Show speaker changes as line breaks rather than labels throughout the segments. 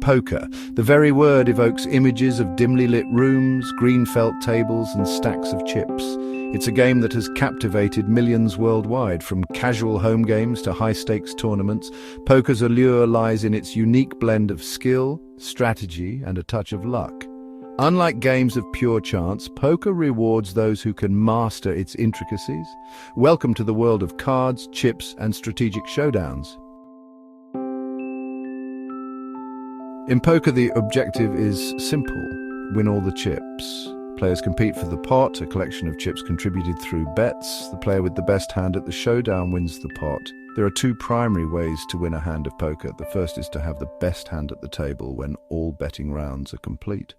Poker. The very word evokes images of dimly lit rooms, green felt tables, and stacks of chips. It's a game that has captivated millions worldwide, from casual home games to high-stakes tournaments. Poker's allure lies in its unique blend of skill, strategy, and a touch of luck. Unlike games of pure chance, poker rewards those who can master its intricacies. Welcome to the world of cards, chips, and strategic showdowns. In poker, the objective is simple: win all the chips. Players compete for the pot, a collection of chips contributed through bets. The player with the best hand at the showdown wins the pot. There are two primary ways to win a hand of poker. The first is to have the best hand at the table when all betting rounds are complete.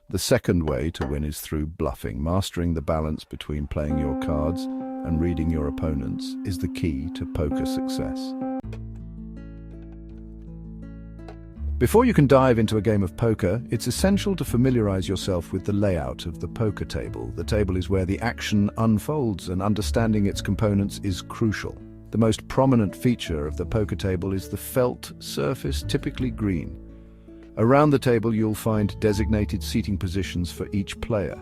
The second way to win is through bluffing. Mastering the balance between playing your cards and reading your opponents is the key to poker success. Before you can dive into a game of poker, it's essential to familiarize yourself with the layout of the poker table. The table is where the action unfolds, and understanding its components is crucial. The most prominent feature of the poker table is the felt surface, typically green. Around the table you'll find designated seating positions for each player.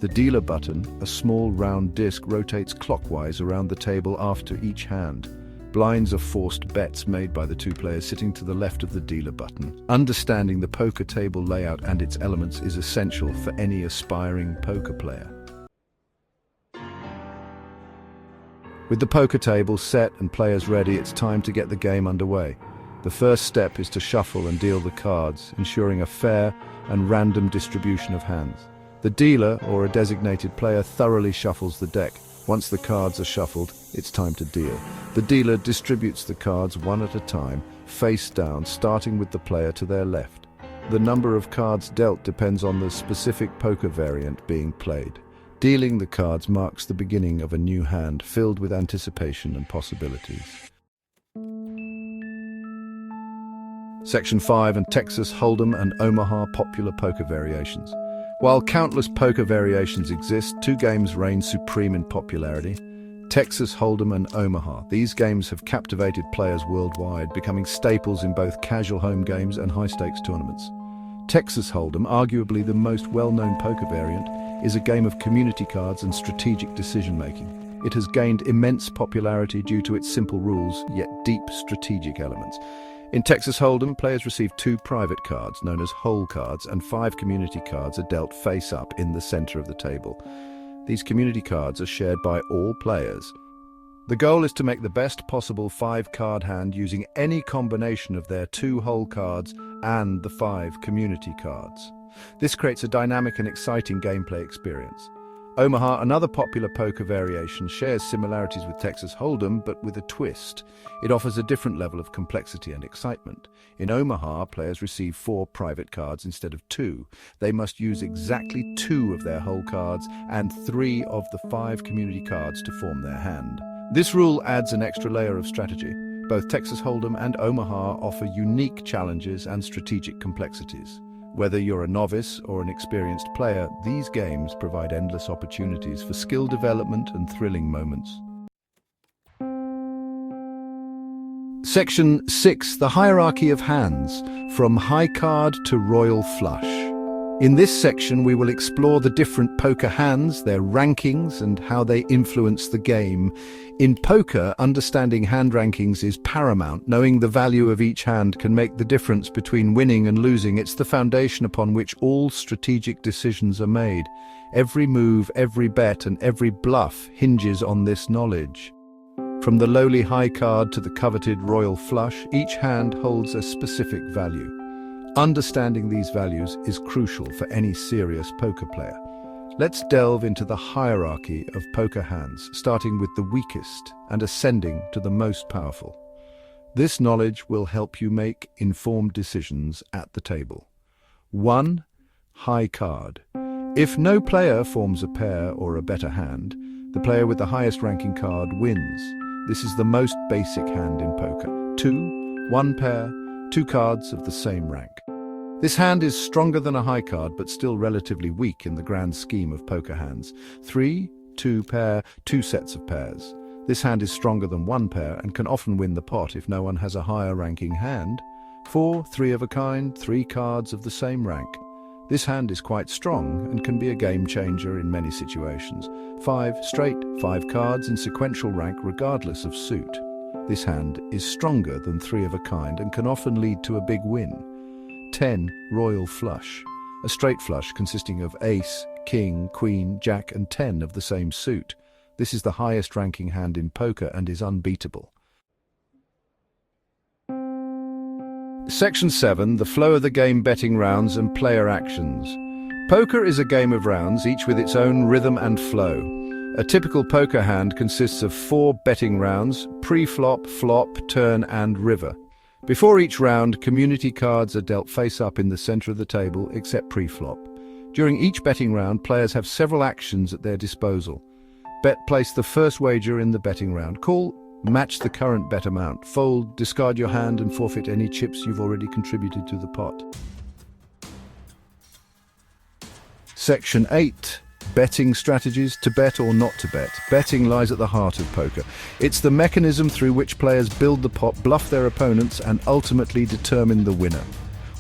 The dealer button, a small round disc, rotates clockwise around the table after each hand. Blinds are forced bets made by the two players sitting to the left of the dealer button. Understanding the poker table layout and its elements is essential for any aspiring poker player. With the poker table set and players ready, it's time to get the game underway. The first step is to shuffle and deal the cards, ensuring a fair and random distribution of hands. The dealer, or a designated player, thoroughly shuffles the deck. Once the cards are shuffled, it's time to deal. The dealer distributes the cards one at a time, face down, starting with the player to their left. The number of cards dealt depends on the specific poker variant being played. Dealing the cards marks the beginning of a new hand filled with anticipation and possibilities. Section 5 and Texas Hold'em and Omaha popular poker variations. While countless poker variations exist, two games reign supreme in popularity: Texas Hold'em and Omaha. These games have captivated players worldwide, becoming staples in both casual home games and high-stakes tournaments. Texas Hold'em, arguably the most well-known poker variant, is a game of community cards and strategic decision-making. It has gained immense popularity due to its simple rules, yet deep strategic elements. In Texas Hold'em, players receive 2 private cards, known as hole cards, and 5 community cards are dealt face-up in the center of the table. These community cards are shared by all players. The goal is to make the best possible 5-card hand using any combination of their 2 hole cards and the 5 community cards. This creates a dynamic and exciting gameplay experience. Omaha, another popular poker variation, shares similarities with Texas Hold'em, but with a twist. It offers a different level of complexity and excitement. In Omaha, players receive 4 private cards instead of 2. They must use exactly 2 of their whole cards and 3 of the 5 community cards to form their hand. This rule adds an extra layer of strategy. Both Texas Hold'em and Omaha offer unique challenges and strategic complexities. Whether you're a novice or an experienced player, these games provide endless opportunities for skill development and thrilling moments. Section 6. The hierarchy of hands, from high card to royal flush. In this section, we will explore the different poker hands, their rankings, and how they influence the game. In poker, understanding hand rankings is paramount. Knowing the value of each hand can make the difference between winning and losing. It's the foundation upon which all strategic decisions are made. Every move, every bet, and every bluff hinges on this knowledge. From the lowly high card to the coveted royal flush, each hand holds a specific value. Understanding these values is crucial for any serious poker player. Let's delve into the hierarchy of poker hands, starting with the weakest and ascending to the most powerful. This knowledge will help you make informed decisions at the table. 1. High card. If no player forms a pair or a better hand, the player with the highest ranking card wins. This is the most basic hand in poker. 2. 1 pair, 2 cards of the same rank. This hand is stronger than a high card, but still relatively weak in the grand scheme of poker hands. 3. 2 pair, 2 sets of pairs. This hand is stronger than 1 pair and can often win the pot if no one has a higher ranking hand. 4, three of a kind, 3 cards of the same rank. This hand is quite strong and can be a game changer in many situations. 5, straight, 5 cards in sequential rank regardless of suit. This hand is stronger than 3 of a kind and can often lead to a big win. 10, royal flush. A straight flush consisting of ace, king, queen, jack and 10 of the same suit. This is the highest ranking hand in poker and is unbeatable. Section 7, the flow of the game, betting rounds and player actions. Poker is a game of rounds, each with its own rhythm and flow. A typical poker hand consists of 4 betting rounds: pre-flop, flop, turn and river. Before each round, community cards are dealt face up in the center of the table, except pre-flop. During each betting round, players have several actions at their disposal. Bet, place the first wager in the betting round. Call, match the current bet amount. Fold, discard your hand and forfeit any chips you've already contributed to the pot. Section 8. Betting strategies, to bet or not to bet. Betting lies at the heart of poker. It's the mechanism through which players build the pot, bluff their opponents and ultimately determine the winner.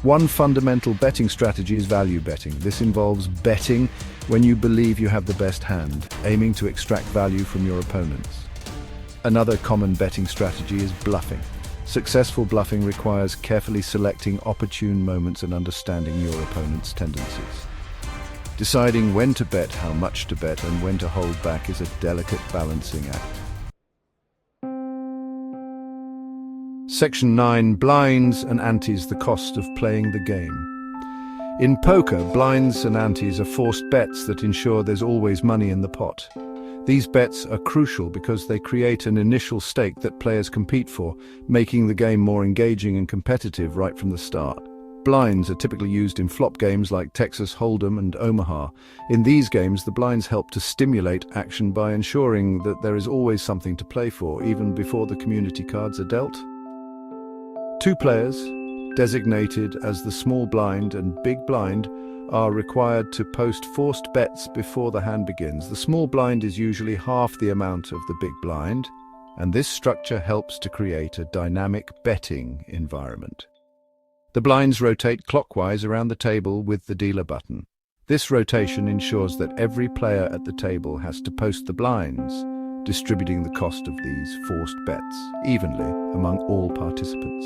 One fundamental betting strategy is value betting. This involves betting when you believe you have the best hand, aiming to extract value from your opponents. Another common betting strategy is bluffing. Successful bluffing requires carefully selecting opportune moments and understanding your opponent's tendencies. Deciding when to bet, how much to bet, and when to hold back is a delicate balancing act. Section 9. Blinds and antes, the cost of playing the game. In poker, blinds and antes are forced bets that ensure there's always money in the pot. These bets are crucial because they create an initial stake that players compete for, making the game more engaging and competitive right from the start. Blinds are typically used in flop games like Texas Hold'em and Omaha. In these games, the blinds help to stimulate action by ensuring that there is always something to play for, even before the community cards are dealt. 2 players, designated as the small blind and big blind, are required to post forced bets before the hand begins. The small blind is usually half the amount of the big blind, and this structure helps to create a dynamic betting environment. The blinds rotate clockwise around the table with the dealer button. This rotation ensures that every player at the table has to post the blinds, distributing the cost of these forced bets evenly among all participants.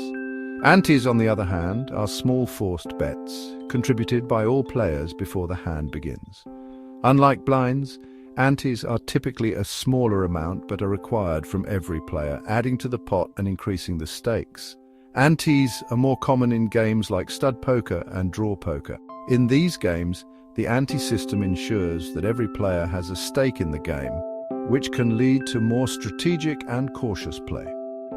Antes, on the other hand, are small forced bets, contributed by all players before the hand begins. Unlike blinds, antes are typically a smaller amount but are required from every player, adding to the pot and increasing the stakes. Antes are more common in games like stud poker and draw poker. In these games, the ante system ensures that every player has a stake in the game, which can lead to more strategic and cautious play.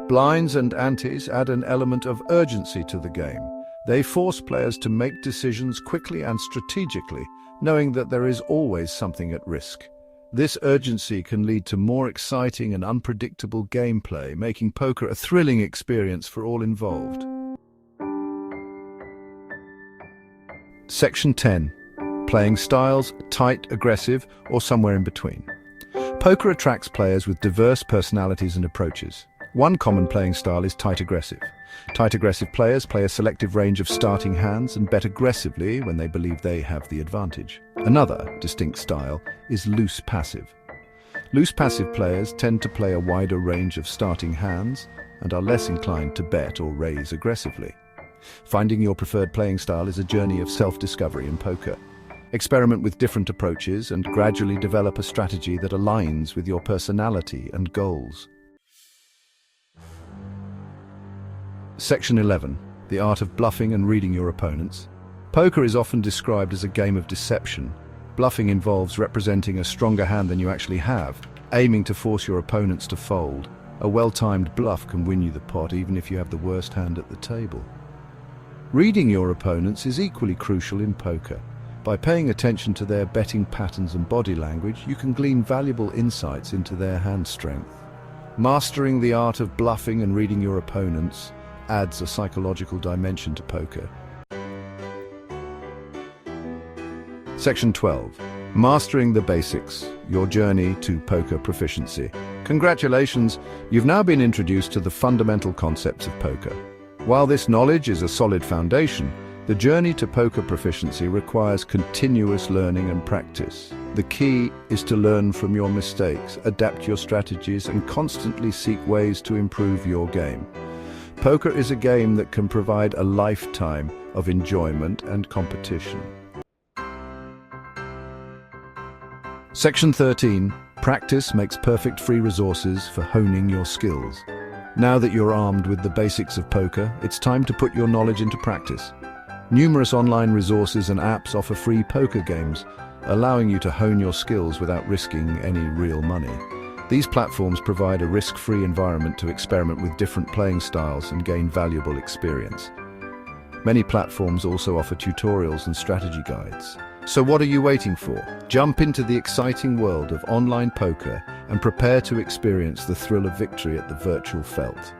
Blinds and antes add an element of urgency to the game. They force players to make decisions quickly and strategically, knowing that there is always something at risk. This urgency can lead to more exciting and unpredictable gameplay, making poker a thrilling experience for all involved. Section 10. Playing styles, tight, aggressive, or somewhere in between. Poker attracts players with diverse personalities and approaches. One common playing style is tight aggressive. Tight aggressive players play a selective range of starting hands and bet aggressively when they believe they have the advantage. Another distinct style is loose passive. Loose passive players tend to play a wider range of starting hands and are less inclined to bet or raise aggressively. Finding your preferred playing style is a journey of self-discovery in poker. Experiment with different approaches and gradually develop a strategy that aligns with your personality and goals. Section 11. The art of bluffing and reading your opponents. Poker is often described as a game of deception. Bluffing involves representing a stronger hand than you actually have, aiming to force your opponents to fold. A well-timed bluff can win you the pot even if you have the worst hand at the table. Reading your opponents is equally crucial in poker. By paying attention to their betting patterns and body language, you can glean valuable insights into their hand strength. Mastering the art of bluffing and reading your opponents adds a psychological dimension to poker. Section 12. Mastering the basics, your journey to poker proficiency. Congratulations, you've now been introduced to the fundamental concepts of poker. While this knowledge is a solid foundation, the journey to poker proficiency requires continuous learning and practice. The key is to learn from your mistakes, adapt your strategies, and constantly seek ways to improve your game. Poker is a game that can provide a lifetime of enjoyment and competition. Section 13. Practice makes perfect. Free resources for honing your skills. Now that you're armed with the basics of poker, it's time to put your knowledge into practice. Numerous online resources and apps offer free poker games, allowing you to hone your skills without risking any real money. These platforms provide a risk-free environment to experiment with different playing styles and gain valuable experience. Many platforms also offer tutorials and strategy guides. So what are you waiting for? Jump into the exciting world of online poker and prepare to experience the thrill of victory at the virtual felt.